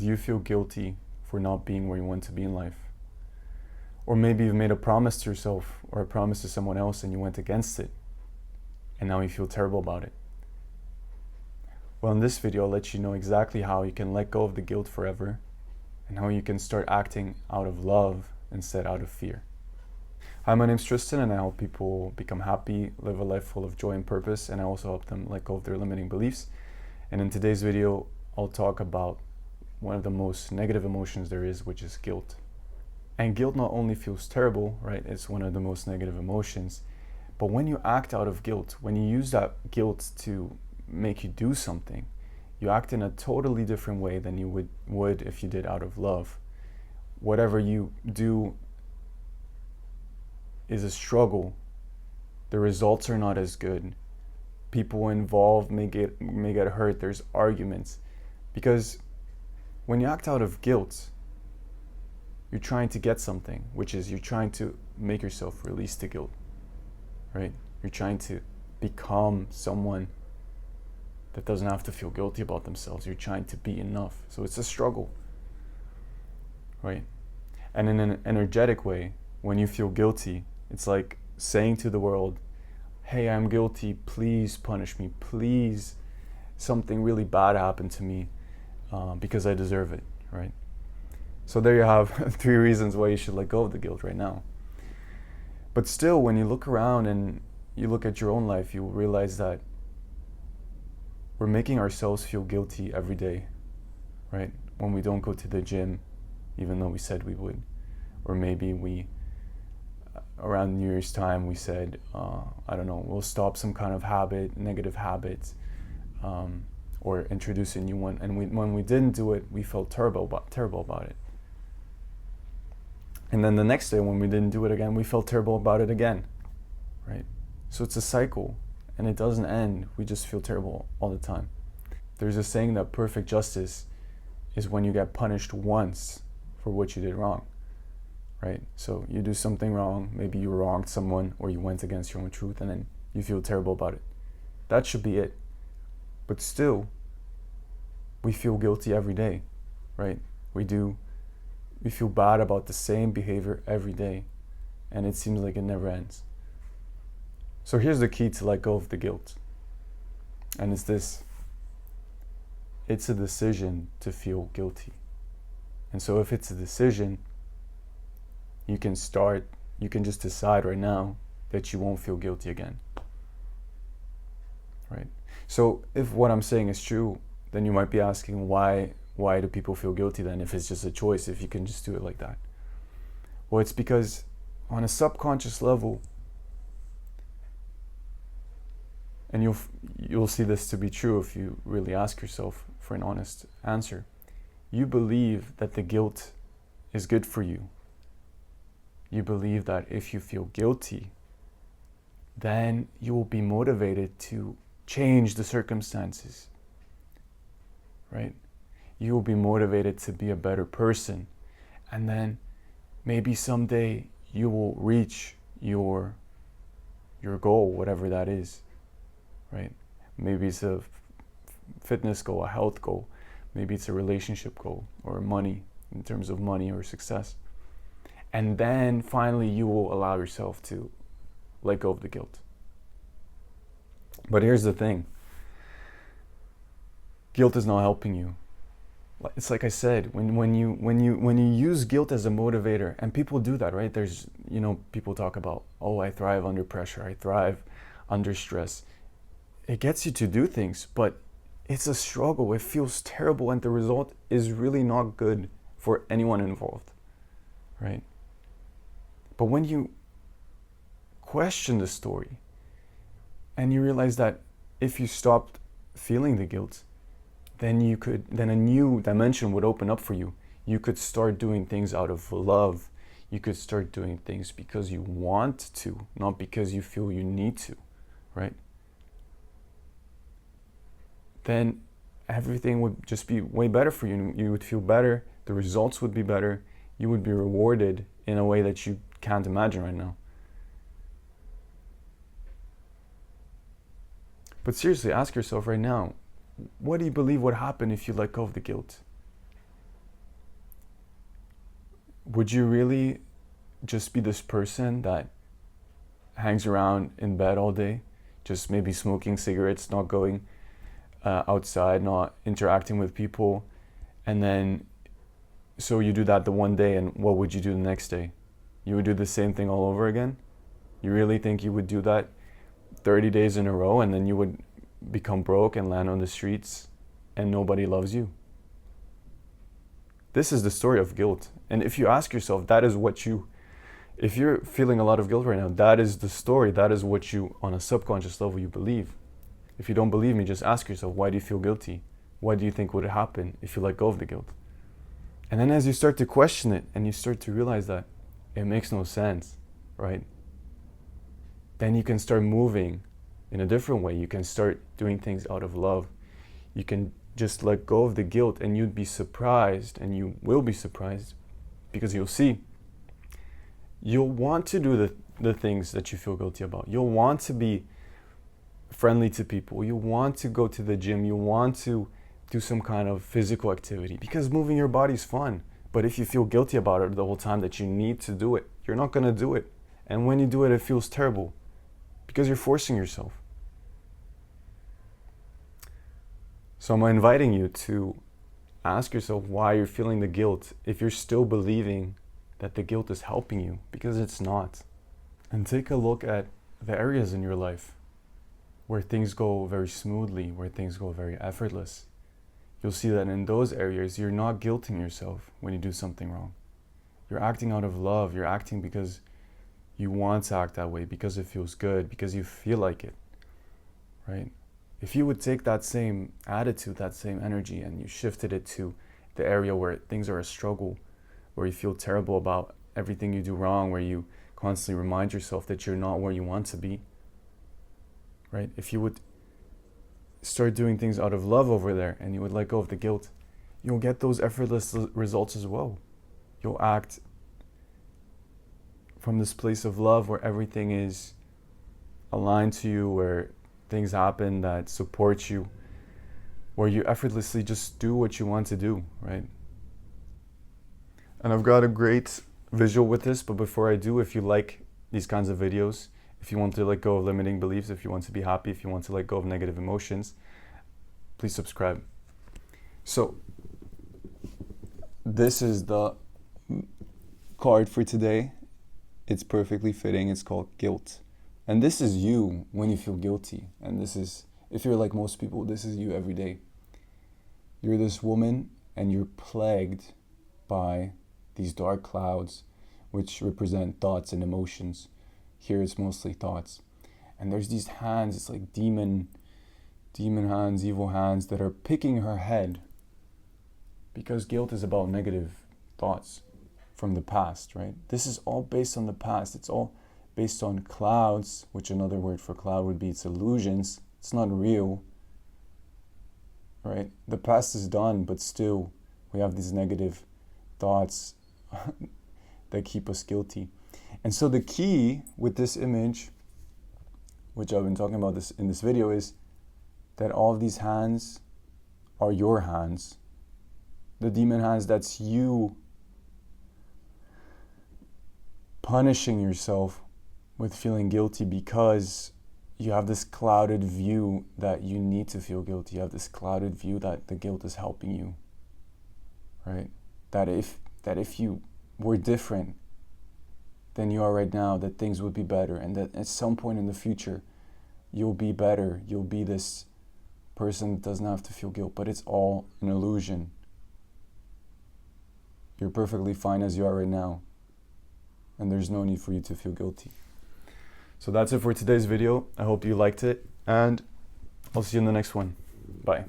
Do you feel guilty for not being where you want to be in life? Or maybe you've made a promise to yourself or a promise to someone else and you went against it and now you feel terrible about it. Well, in this video, I'll let you know exactly how you can let go of the guilt forever and how you can start acting out of love instead out of fear. Hi, my name's Tristan and I help people become happy, live a life full of joy and purpose, and I also help them let go of their limiting beliefs. And in today's video, I'll talk about one of the most negative emotions there is, which is guilt. And guilt not only feels terrible, right? It's one of the most negative emotions. But when you act out of guilt, when you use that guilt to make you do something, you act in a totally different way than you would if you did out of love. Whatever you do is a struggle. The results are not as good. People involved may get hurt. There's arguments. Because when you act out of guilt, you're trying to get something, which is you're trying to make yourself release the guilt, right? You're trying to become someone that doesn't have to feel guilty about themselves. You're trying to be enough. So it's a struggle, right? And in an energetic way, when you feel guilty, it's like saying to the world, hey, I'm guilty, please punish me, please, something really bad happened to me because I deserve it, right? So there you have 3 reasons why you should let go of the guilt right now. But still, when you look around and you look at your own life, you will realize that we're making ourselves feel guilty every day, right? When we don't go to the gym, even though we said we would. Or maybe around New Year's time, we said, I don't know, we'll stop some kind of habit, negative habits, or introduce a new one. And when we didn't do it, we felt terrible about it. And then the next day when we didn't do it again, we felt terrible about it again, right? So it's a cycle and it doesn't end. We just feel terrible all the time. There's a saying that perfect justice is when you get punished once for what you did wrong, right? So you do something wrong, maybe you wronged someone or you went against your own truth and then you feel terrible about it. That should be it. But still, we feel guilty every day, right? We feel bad about the same behavior every day, and it seems like it never ends. So here's the key to let go of the guilt. And it's this. It's a decision to feel guilty. And so if it's a decision, you can just decide right now that you won't feel guilty again. Right? So if what I'm saying is true, then you might be asking why do people feel guilty then if it's just a choice, if you can just do it like that? Well, it's because on a subconscious level, and you'll see this to be true if you really ask yourself for an honest answer, you believe that the guilt is good for you. You believe that if you feel guilty, then you will be motivated to change the circumstances, right? You will be motivated to be a better person. And then maybe someday you will reach your goal, whatever that is, right? Maybe it's a fitness goal, a health goal. Maybe it's a relationship goal or money, in terms of money or success. And then finally you will allow yourself to let go of the guilt. But here's the thing. Guilt is not helping you. It's like I said, when you use guilt as a motivator, and people do that, right? There's, people talk about, oh, I thrive under pressure, I thrive under stress. It gets you to do things, but it's a struggle. It feels terrible, and the result is really not good for anyone involved, right? But when you question the story, and you realize that if you stopped feeling the guilt, then a new dimension would open up for you. You could start doing things out of love. You could start doing things because you want to, not because you feel you need to, right? Then everything would just be way better for you. You would feel better. The results would be better. You would be rewarded in a way that you can't imagine right now. But seriously, ask yourself right now, what do you believe would happen if you let go of the guilt? would you really just be this person that hangs around in bed all day, just maybe smoking cigarettes, not going outside, not interacting with people, and then so you do that the one day, and what would you do the next day? You would do the same thing all over again? You really think you would do that 30 days in a row, and then you would become broke and land on the streets and nobody loves you? This is the story of guilt. And if you ask yourself, if you're feeling a lot of guilt right now, that is the story. That is what you, on a subconscious level, you believe. If you don't believe me, just ask yourself, why do you feel guilty? What do you think would happen if you let go of the guilt? And then as you start to question it and you start to realize that it makes no sense, right? Then you can start moving in a different way. You can start doing things out of love. You can just let go of the guilt, and you'd be surprised, and you will be surprised, because you'll see, you'll want to do the things that you feel guilty about. You'll want to be friendly to people. You want to go to the gym. You want to do some kind of physical activity, because moving your body is fun. But if you feel guilty about it the whole time, that you need to do it, you're not going to do it. And when you do it, it feels terrible, because you're forcing yourself. So I'm inviting you to ask yourself why you're feeling the guilt, if you're still believing that the guilt is helping you, because it's not. And take a look at the areas in your life where things go very smoothly, where things go very effortless. You'll see that in those areas, you're not guilting yourself when you do something wrong. You're acting out of love. You're acting because you want to act that way, because it feels good, because you feel like it, right? If you would take that same attitude, that same energy, and you shifted it to the area where things are a struggle, where you feel terrible about everything you do wrong, where you constantly remind yourself that you're not where you want to be, right? If you would start doing things out of love over there, and you would let go of the guilt, you'll get those effortless results as well. You'll act from this place of love where everything is aligned to you, where things happen that support you, where you effortlessly just do what you want to do, right? And I've got a great visual with this, but before I do, if you like these kinds of videos, if you want to let go of limiting beliefs, if you want to be happy, if you want to let go of negative emotions, please subscribe. So, this is the card for today. It's perfectly fitting. It's called guilt. And this is you when you feel guilty. And this is, if you're like most people, this is you every day. You're this woman and you're plagued by these dark clouds, which represent thoughts and emotions. Here it's mostly thoughts. And there's these hands, it's like demon hands, evil hands that are picking her head. Because guilt is about negative thoughts from the past, right? This is all based on the past. It's all based on clouds, which another word for cloud would be it's illusions. It's not real, right? The past is done, but still we have these negative thoughts that keep us guilty. And so the key with this image, which I've been talking about this in this video, is that all of these hands are your hands. The demon hands, that's you punishing yourself with feeling guilty because you have this clouded view that you need to feel guilty. You have this clouded view that the guilt is helping you, right? That if you were different than you are right now, that things would be better, and that at some point in the future you'll be better. You'll be this person that doesn't have to feel guilt, but it's all an illusion. You're perfectly fine as you are right now, and there's no need for you to feel guilty. So that's it for today's video. I hope you liked it, and I'll see you in the next one. Bye.